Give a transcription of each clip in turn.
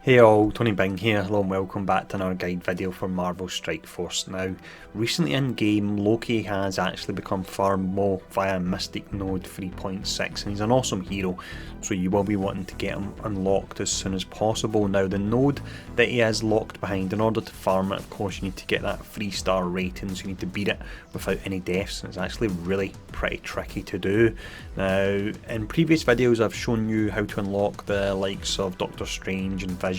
Hey all, Tony Bing here, hello and welcome back to another guide video for Marvel Strike Force. Now, recently in game, Loki has actually become farmable via Mystic Node 3.6 and he's an awesome hero, so you will be wanting to get him unlocked as soon as possible. Now, the node that he is locked behind, in order to farm it, of course, you need to get that 3-star rating, so you need to beat it without any deaths, and it's actually really pretty tricky to do. Now, in previous videos I've shown you how to unlock the likes of Doctor Strange and Vision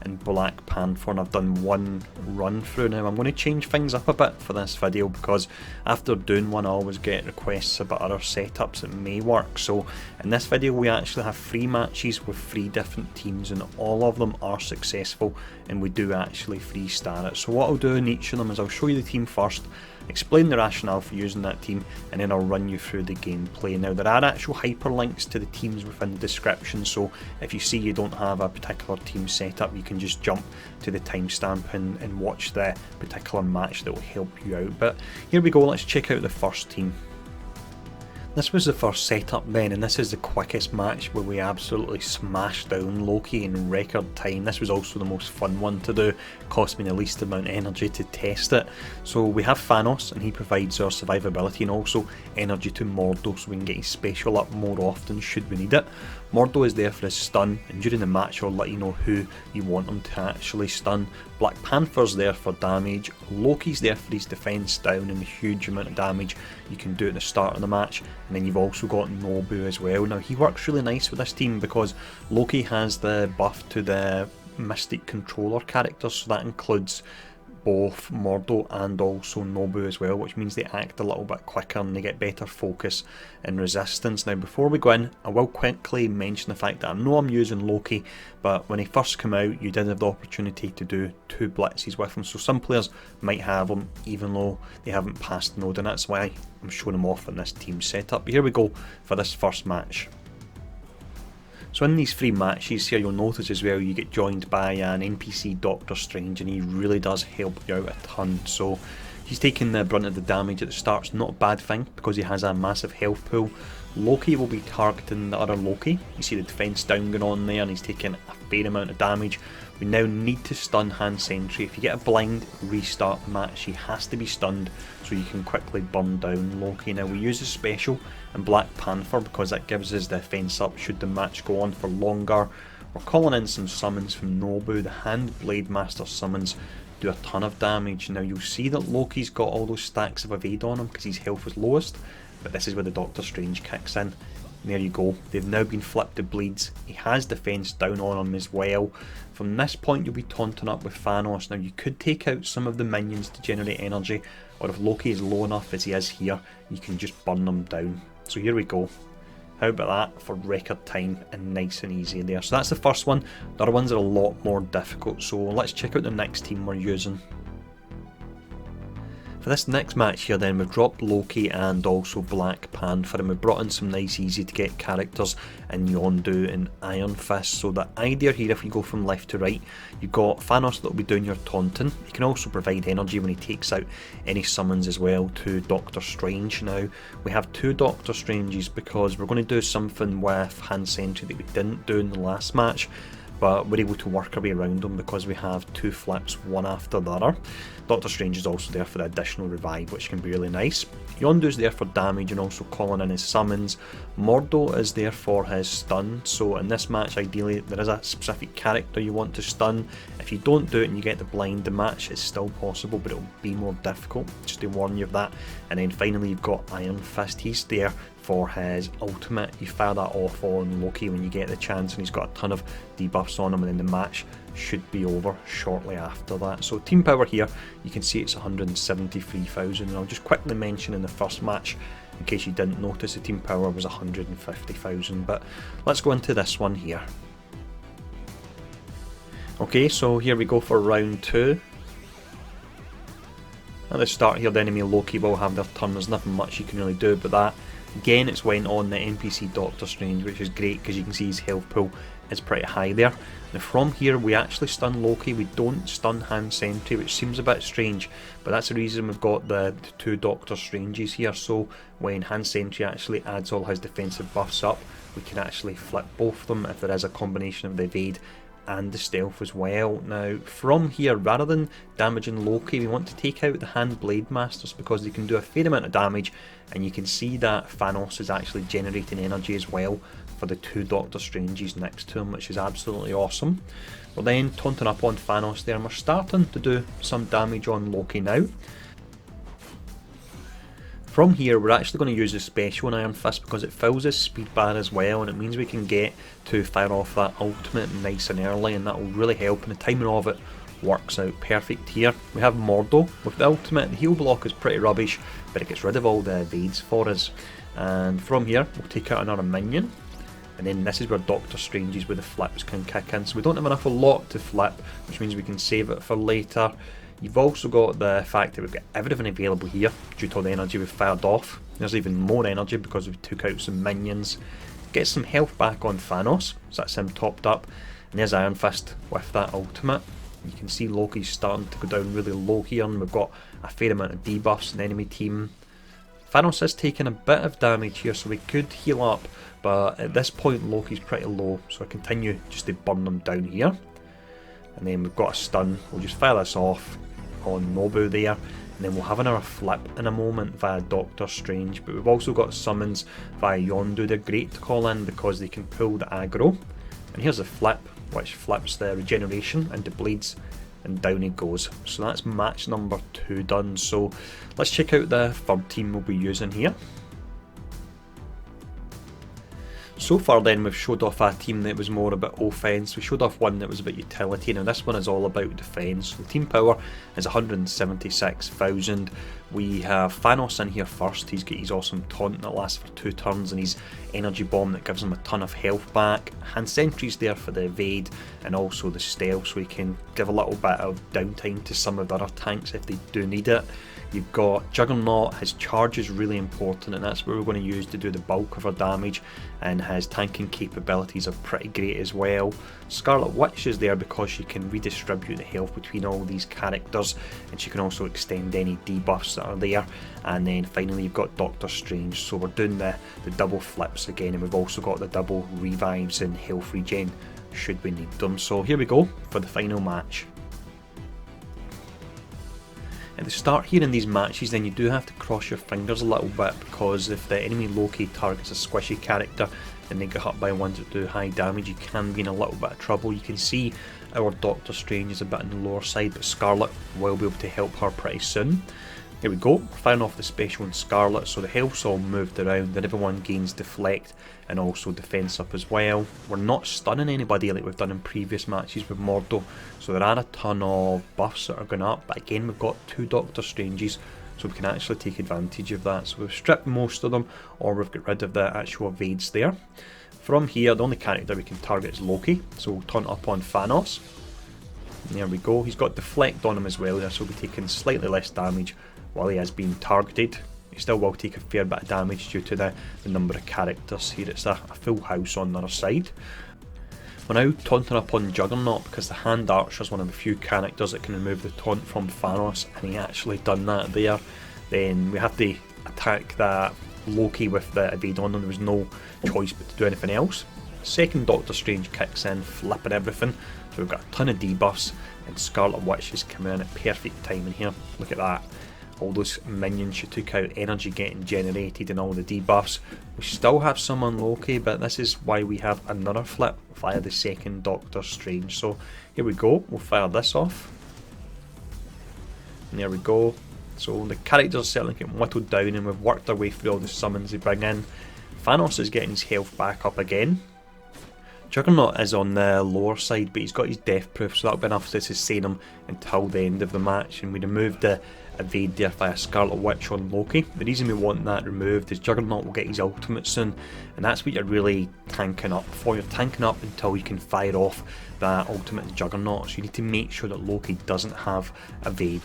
and Black Panther, and I've done one run through. Now I'm going to change things up a bit for this video because after doing one I always get requests about other setups that may work. So in this video we actually have 3 matches with 3 different teams and all of them are successful and we do actually 3-star it. So what I'll do in each of them is I'll show you the team first, explain the rationale for using that team, and then I'll run you through the gameplay. Now there are actual hyperlinks to the teams within the description, so if you see you don't have a particular team set up, you can just jump to the timestamp and watch the particular match that will help you out. But here we go, let's check out the first team. This was the first setup then, and this is the quickest match where we absolutely smashed down Loki in record time. This was also the most fun one to do, cost me the least amount of energy to test it. So we have Thanos and he provides our survivability and also energy to Mordo so we can get his special up more often should we need it. Mordo is there for his stun, and during the match I'll let you know who you want him to actually stun. Black Panther's there for damage, Loki's there for his defense down and the huge amount of damage you can do at the start of the match, and then you've also got Nobu as well. Now he works really nice with this team because Loki has the buff to the Mystic Controller characters, so that includes both Mordo and also Nobu as well, which means they act a little bit quicker and they get better focus and resistance. Now before we go in, I will quickly mention the fact that I know I'm using Loki, but when he first came out you did have the opportunity to do 2 blitzes with him, so some players might have him even though they haven't passed Node, and that's why I'm showing him off in this team setup. But here we go for this first match. So in these 3 matches here you'll notice as well you get joined by an NPC Doctor Strange, and he really does help you out a ton. So he's taking the brunt of the damage at the start, it's not a bad thing because he has a massive health pool. Loki will be targeting the other Loki, you see the defense down going on there and he's taking a fair amount of damage. We now need to stun Sentry. If you get a blind restart the match he has to be stunned so you can quickly burn down Loki. Now we use a special in Black Panther because that gives us the defense up should the match go on for longer. We're calling in some summons from Nobu. The Hand Blade Master summons do a ton of damage. Now you'll see that Loki's got all those stacks of evade on him because his health was lowest, but this is where the Doctor Strange kicks in. And there you go, they've now been flipped to bleeds. He has defense down on him as well. From this point you'll be taunting up with Thanos. Now you could take out some of the minions to generate energy, or if Loki is low enough as he is here, you can just burn them down. So here we go. How about that for record time and nice and easy there. So that's the first one. The other ones are a lot more difficult, so let's check out the next team we're using. For this next match here then, we've dropped Loki and also Black Panther, and we've brought in some nice easy to get characters in Yondu and Iron Fist. So the idea here, if you go from left to right, you've got Thanos that will be doing your taunting. He can also provide energy when he takes out any summons as well to Doctor Strange. Now we have 2 Doctor Stranges because we're going to do something with Sentry that we didn't do in the last match, but we're able to work our way around them because we have 2 flips one after the other. Doctor Strange is also there for the additional revive, which can be really nice. Yondu's there for damage and also calling in his summons. Mordo is there for his stun, so in this match ideally there is a specific character you want to stun. If you don't do it and you get the blind, the match is still possible but it'll be more difficult, just to warn you of that. And then finally you've got Iron Fist, he's there for his ultimate. You fire that off on Loki when you get the chance and he's got a ton of debuffs on him, and then the match should be over shortly after that. So team power here, you can see it's 173,000, and I'll just quickly mention in the first match, in case you didn't notice, the team power was 150,000, but let's go into this one here. Okay, so here we go for round 2. At the start here the enemy Loki will have their turn, there's nothing much you can really do about that. Again, it's went on the NPC Doctor Strange, which is great because you can see his health pool is pretty high there. Now from here we actually stun Loki, we don't stun Sentry, which seems a bit strange, but that's the reason we've got the 2 Doctor Stranges here. So when Sentry actually adds all his defensive buffs up, we can actually flip both of them if there is a combination of the evade and the stealth as well. Now from here, rather than damaging Loki, we want to take out the Hand Blade Masters because they can do a fair amount of damage, and you can see that Thanos is actually generating energy as well for the 2 Doctor Stranges next to him, which is absolutely awesome. We're then taunting up on Thanos there, and we're starting to do some damage on Loki now. From here, we're actually going to use the special on Iron Fist because it fills his speed bar as well, and it means we can get to fire off that ultimate nice and early, and that will really help, and the timing of it works out perfect here. We have Mordo with the ultimate. The heal block is pretty rubbish, but it gets rid of all the evades for us. And from here, we'll take out another minion, and then this is where Doctor Strange's with the flips can kick in. So we don't have enough a lot to flip, which means we can save it for later. You've also got the fact that we've got everything available here due to all the energy we've fired off. There's even more energy because we took out some minions. Get some health back on Thanos, so that's him topped up. And there's Iron Fist with that ultimate. You can see Loki's starting to go down really low here, and we've got a fair amount of debuffs in the enemy team. Thanos is taking a bit of damage here, so we could heal up, but at this point Loki's pretty low, so I continue just to burn them down here. And then we've got a stun. We'll just fire this off on Nobu there, and then we'll have another flip in a moment via Doctor Strange. But we've also got summons via Yondu. They're great to call in because they can pull the aggro. And here's a flip which flips the regeneration into bleeds, and down he goes. So that's match number 2 done. So let's check out the third team we'll be using here. So far then, we've showed off a team that was more about offense. We showed off one that was about utility. Now this one is all about defense. The team power is 176,000. We have Thanos in here first. He's got his awesome taunt that lasts for 2 turns, and his energy bomb that gives him a ton of health back. And Sentry's there for the evade and also the stealth, so he can give a little bit of downtime to some of the other tanks if they do need it. You've got Juggernaut. His charge is really important, and that's what we're going to use to do the bulk of our damage, and his tanking capabilities are pretty great as well. Scarlet Witch is there because she can redistribute the health between all these characters, and she can also extend any debuffs that are there. And then finally you've got Doctor Strange, so we're doing the double flips again, and we've also got the double revives and health regen should we need them. So here we go for the final match. At the start here in these matches, then you do have to cross your fingers a little bit, because if the enemy Loki targets a squishy character and they get hit by ones that do high damage, you can be in a little bit of trouble. You can see our Doctor Strange is a bit on the lower side, but Scarlet will be able to help her pretty soon. Here we go, we're firing off the special on Scarlet, so the health's all moved around and everyone gains deflect and also defense up as well. We're not stunning anybody like we've done in previous matches with Mordo, so there are a ton of buffs that are going up, but again we've got 2 Doctor Stranges, so we can actually take advantage of that. So we've stripped most of them, or we've got rid of the actual evades there. From here, the only character we can target is Loki, so we'll taunt up on Thanos. And there we go, he's got deflect on him as well there, so we'll be taking slightly less damage while he has been targeted. He still will take a fair bit of damage due to the number of characters here. It's a full house on the other side. We're now taunting up on Juggernaut because the Hand Archer is one of the few characters that can remove the taunt from Thanos, and he actually done that there. Then we have to attack that Loki with the evade on him. There was no choice but to do anything else. Second Doctor Strange kicks in, flipping everything. So we've got a ton of debuffs, and Scarlet Witch is coming in at perfect timing here. Look at that. All those minions she took out, energy getting generated and all the debuffs. We still have some on Loki, but this is why we have another flip via the second Doctor Strange. So here we go, we'll fire this off. And there we go. So the characters are certainly getting whittled down, and we've worked our way through all the summons they bring in. Thanos is getting his health back up again. Juggernaut is on the lower side, but he's got his death proof, so that'll be enough to sustain him until the end of the match. And we removed the evade there via Scarlet Witch on Loki. The reason we want that removed is Juggernaut will get his ultimate soon, and that's what you're really tanking up for. You're tanking up until you can fire off that ultimate Juggernaut, so you need to make sure that Loki doesn't have evade.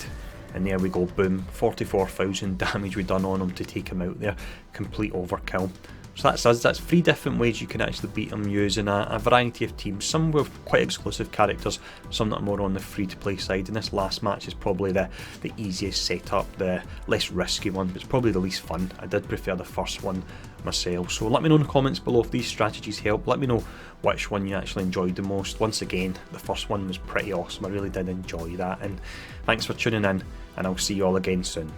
And there we go, boom, 44,000 damage we done on him to take him out there. Complete overkill. So that's us. That's 3 different ways you can actually beat them using a variety of teams. Some with quite exclusive characters, some that are more on the free-to-play side. And this last match is probably the easiest setup, the less risky one, but it's probably the least fun. I did prefer the first one myself. So let me know in the comments below if these strategies help. Let me know which one you actually enjoyed the most. Once again, the first one was pretty awesome. I really did enjoy that, and thanks for tuning in, and I'll see you all again soon.